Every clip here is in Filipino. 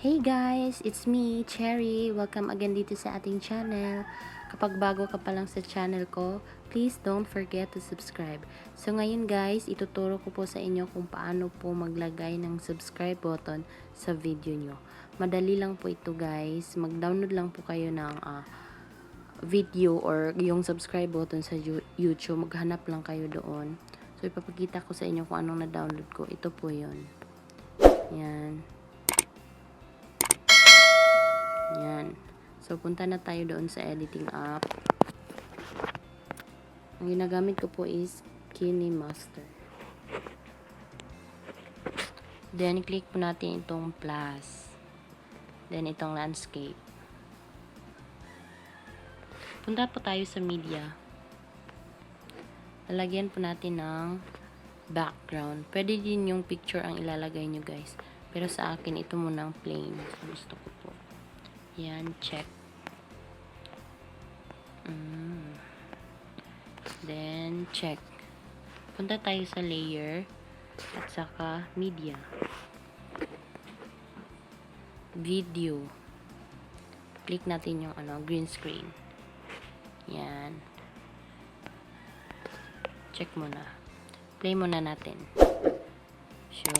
Hey guys, it's me, Cherry. Welcome again dito sa ating channel. Kapag bago ka pa lang sa channel ko, please don't forget to subscribe. So ngayon guys, ituturo ko po sa inyo kung paano po maglagay ng subscribe button sa video nyo. Madali lang po ito guys. Mag-download lang po kayo ng video or yung subscribe button sa YouTube. Maghanap lang kayo doon. So ipapakita ko sa inyo kung anong na-download ko. Ito po yun. Yan. Yan. So, punta na tayo doon sa editing app. Ang ginagamit ko po is KineMaster. Then, click po natin itong plus. Then, itong landscape. Punta po tayo sa media. Lalagyan po natin ng background. Pwede din yung picture ang ilalagay nyo guys. Pero sa akin, ito muna ang plain. So, gusto ko po. Yan, check. Then, check. Punta tayo sa layer at saka media. Video. Click natin yung green screen. Yan. Check muna. Play muna natin. So,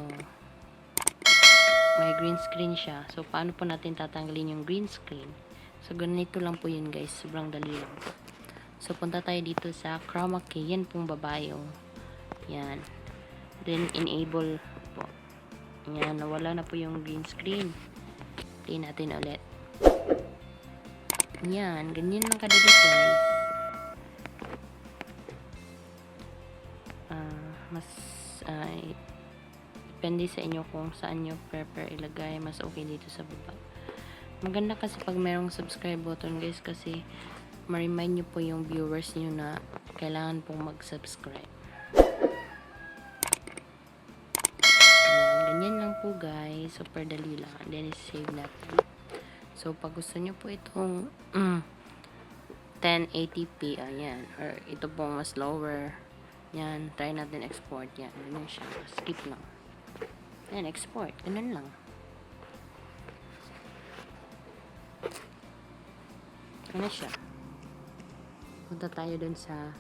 may green screen siya. So, paano po natin tatanggalin yung green screen? So, ganito lang po yun guys. Sobrang dali lang po. So, punta tayo dito sa chroma key. Yan pong babae. Yan. Then, enable po. Yan. Nawala na po yung green screen. Play natin ulit. Yan. Ganyan lang kadali guys. Depende sa inyo kung saan nyo prefer ilagay. Mas okay dito sa baba. Maganda kasi pag merong subscribe button guys, kasi ma-remind nyo po yung viewers nyo na kailangan pong mag-subscribe. Ganyan lang po guys. Super dali lang. And then save natin. So pag gusto nyo po itong 1080p, ayan. Or ito pong mas lower. Yan. Try natin export. Yan. Ganyan siya. Skip lang. Yan, export. Ganun lang. Ano siya? Punta tayo dun sa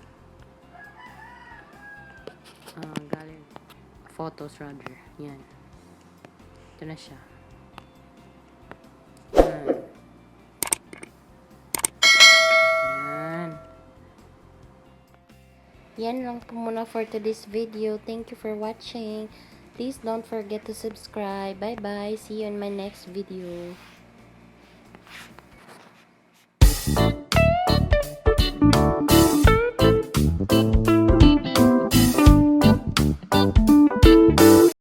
gallery. Photos rather. Yan. Ito na siya. Yan. Yan lang po muna for today's video. Thank you for watching. Please don't forget to subscribe. Bye bye. See you in my next video.